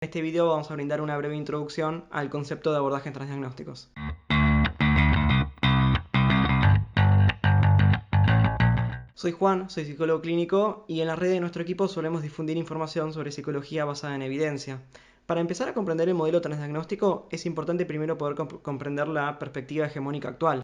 En este video vamos a brindar una breve introducción al concepto de abordajes transdiagnósticos. Soy Juan, soy psicólogo clínico y en la red de nuestro equipo solemos difundir información sobre psicología basada en evidencia. Para empezar a comprender el modelo transdiagnóstico es importante primero poder comprender la perspectiva hegemónica actual.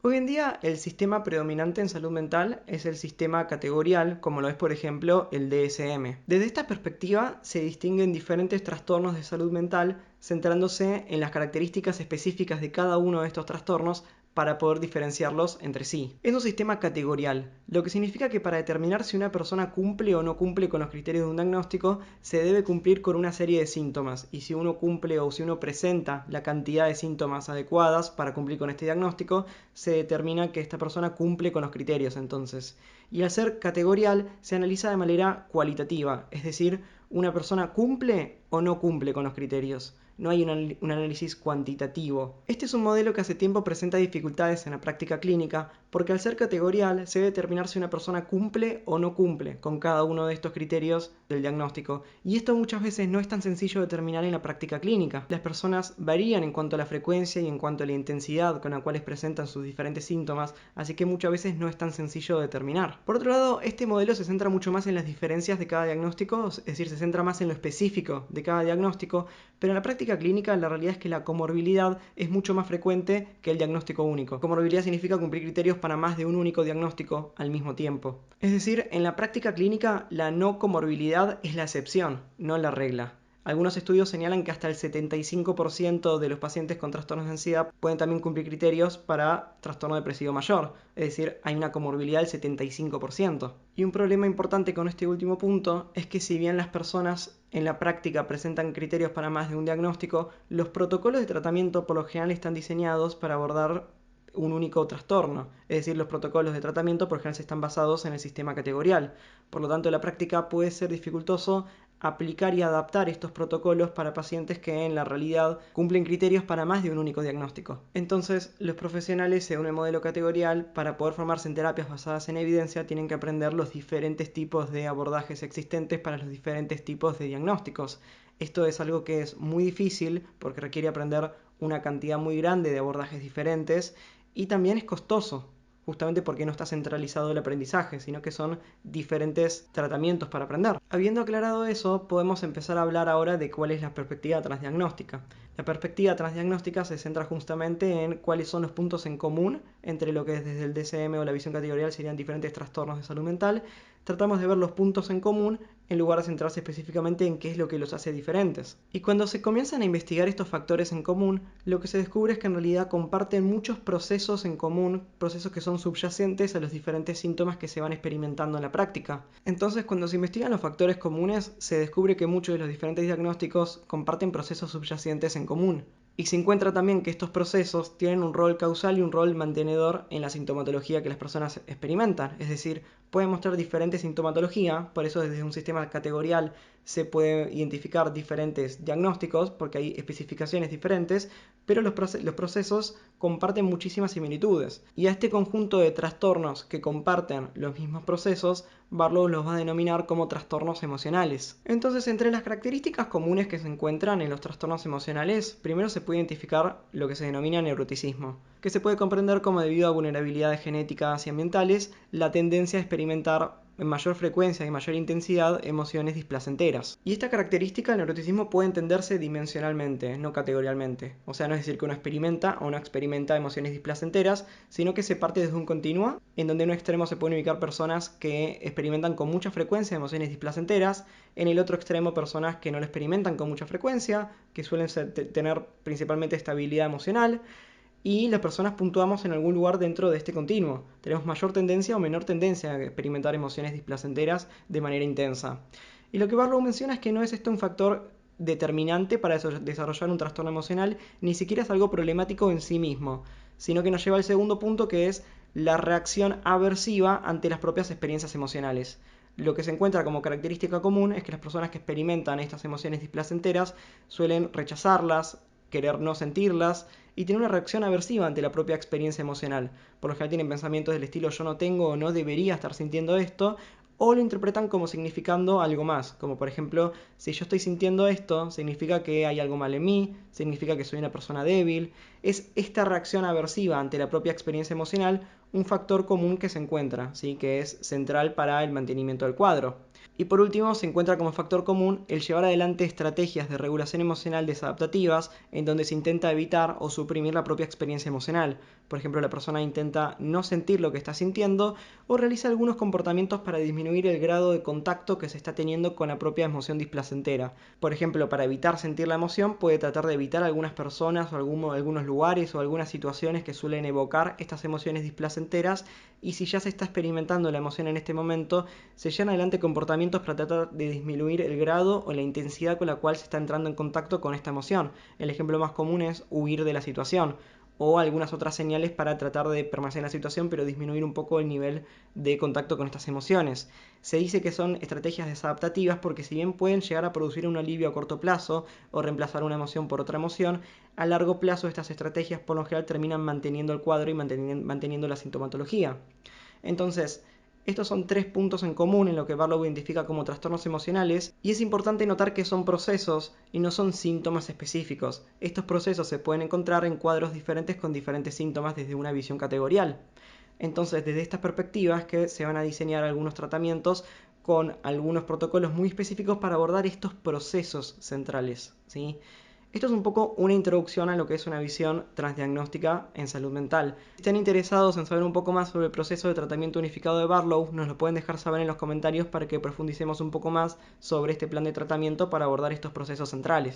Hoy en día el sistema predominante en salud mental es el sistema categorial, como lo es por ejemplo el DSM. Desde esta perspectiva se distinguen diferentes trastornos de salud mental centrándose en las características específicas de cada uno de estos trastornos para poder diferenciarlos entre sí. Es un sistema categorial, lo que significa que para determinar si una persona cumple o no cumple con los criterios de un diagnóstico, se debe cumplir con una serie de síntomas, y si uno cumple o si uno presenta la cantidad de síntomas adecuadas para cumplir con este diagnóstico, se determina que esta persona cumple con los criterios entonces. Y al ser categorial, se analiza de manera cualitativa, es decir, una persona cumple o no cumple con los criterios. No hay un análisis cuantitativo. Este es un modelo que hace tiempo presenta dificultades en la práctica clínica, porque al ser categorial se debe determinar si una persona cumple o no cumple con cada uno de estos criterios del diagnóstico. Y esto muchas veces no es tan sencillo de determinar en la práctica clínica. Las personas varían en cuanto a la frecuencia y en cuanto a la intensidad con la cual presentan sus diferentes síntomas, así que muchas veces no es tan sencillo de determinar. Por otro lado, este modelo se centra mucho más en las diferencias de cada diagnóstico, es decir, se centra más en lo específico de cada diagnóstico, pero en la práctica clínica la realidad es que la comorbilidad es mucho más frecuente que el diagnóstico único. Comorbilidad significa cumplir criterios para más de un único diagnóstico al mismo tiempo. Es decir, en la práctica clínica la no comorbilidad es la excepción, no la regla. Algunos estudios señalan que hasta el 75% de los pacientes con trastornos de ansiedad pueden también cumplir criterios para trastorno depresivo mayor, es decir, hay una comorbilidad del 75%. Y un problema importante con este último punto es que si bien las personas en la práctica presentan criterios para más de un diagnóstico, los protocolos de tratamiento por lo general están diseñados para abordar un único trastorno, es decir, los protocolos de tratamiento por lo general están basados en el sistema categorial. Por lo tanto, en la práctica puede ser dificultoso aplicar y adaptar estos protocolos para pacientes que en la realidad cumplen criterios para más de un único diagnóstico. Entonces, los profesionales, según el modelo categorial, para poder formarse en terapias basadas en evidencia, tienen que aprender los diferentes tipos de abordajes existentes para los diferentes tipos de diagnósticos. Esto es algo que es muy difícil porque requiere aprender una cantidad muy grande de abordajes diferentes y también es costoso, justamente porque no está centralizado el aprendizaje, sino que son diferentes tratamientos para aprender. Habiendo aclarado eso, podemos empezar a hablar ahora de cuál es la perspectiva transdiagnóstica. La perspectiva transdiagnóstica se centra justamente en cuáles son los puntos en común entre lo que es desde el DSM o la visión categorial serían diferentes trastornos de salud mental. Tratamos de ver los puntos en común en lugar de centrarse específicamente en qué es lo que los hace diferentes. Y cuando se comienzan a investigar estos factores en común, lo que se descubre es que en realidad comparten muchos procesos en común, procesos que son subyacentes a los diferentes síntomas que se van experimentando en la práctica. Entonces, cuando se investigan los factores comunes, se descubre que muchos de los diferentes diagnósticos comparten procesos subyacentes en común. Y se encuentra también que estos procesos tienen un rol causal y un rol mantenedor en la sintomatología que las personas experimentan. Es decir, pueden mostrar diferente sintomatología, por eso desde un sistema categorial se puede identificar diferentes diagnósticos, porque hay especificaciones diferentes, pero los procesos comparten muchísimas similitudes. Y a este conjunto de trastornos que comparten los mismos procesos, Barlow los va a denominar como trastornos emocionales. Entonces, entre las características comunes que se encuentran en los trastornos emocionales, primero se puede identificar lo que se denomina neuroticismo, que se puede comprender como debido a vulnerabilidades genéticas y ambientales, la tendencia a experimentar en mayor frecuencia y mayor intensidad emociones displacenteras. Y esta característica del neuroticismo puede entenderse dimensionalmente, no categorialmente. O sea, no es decir que uno experimenta o no experimenta emociones displacenteras, sino que se parte desde un continuo, en donde en un extremo se pueden ubicar personas que experimentan con mucha frecuencia emociones displacenteras, en el otro extremo personas que no lo experimentan con mucha frecuencia, que suelen tener principalmente estabilidad emocional, y las personas puntuamos en algún lugar dentro de este continuo. Tenemos mayor tendencia o menor tendencia a experimentar emociones displacenteras de manera intensa. Y lo que Barlow menciona es que no es esto un factor determinante para desarrollar un trastorno emocional, ni siquiera es algo problemático en sí mismo, sino que nos lleva al segundo punto, que es la reacción aversiva ante las propias experiencias emocionales. Lo que se encuentra como característica común es que las personas que experimentan estas emociones displacenteras suelen rechazarlas, querer no sentirlas y tener una reacción aversiva ante la propia experiencia emocional. Por lo general tienen pensamientos del estilo yo no tengo o no debería estar sintiendo esto, o lo interpretan como significando algo más, como por ejemplo, si yo estoy sintiendo esto, significa que hay algo mal en mí, significa que soy una persona débil. Es esta reacción aversiva ante la propia experiencia emocional un factor común que se encuentra, ¿sí? Que es central para el mantenimiento del cuadro. Y por último, se encuentra como factor común el llevar adelante estrategias de regulación emocional desadaptativas en donde se intenta evitar o suprimir la propia experiencia emocional. Por ejemplo, la persona intenta no sentir lo que está sintiendo o realiza algunos comportamientos para disminuir el grado de contacto que se está teniendo con la propia emoción displacentera. Por ejemplo, para evitar sentir la emoción, puede tratar de evitar algunas personas o algunos lugares o algunas situaciones que suelen evocar estas emociones displacenteras, y si ya se está experimentando la emoción en este momento, se llevan adelante comportamientos para tratar de disminuir el grado o la intensidad con la cual se está entrando en contacto con esta emoción. El ejemplo más común es huir de la situación, o algunas otras señales para tratar de permanecer en la situación pero disminuir un poco el nivel de contacto con estas emociones. Se dice que son estrategias desadaptativas porque si bien pueden llegar a producir un alivio a corto plazo o reemplazar una emoción por otra emoción, a largo plazo estas estrategias por lo general terminan manteniendo el cuadro y manteniendo la sintomatología. Entonces, estos son 3 puntos en común en lo que Barlow identifica como trastornos emocionales, y es importante notar que son procesos y no son síntomas específicos. Estos procesos se pueden encontrar en cuadros diferentes con diferentes síntomas desde una visión categorial. Entonces, desde estas perspectivas que se van a diseñar algunos tratamientos con algunos protocolos muy específicos para abordar estos procesos centrales, ¿sí? Esto es un poco una introducción a lo que es una visión transdiagnóstica en salud mental. Si están interesados en saber un poco más sobre el proceso de tratamiento unificado de Barlow, nos lo pueden dejar saber en los comentarios para que profundicemos un poco más sobre este plan de tratamiento para abordar estos procesos centrales.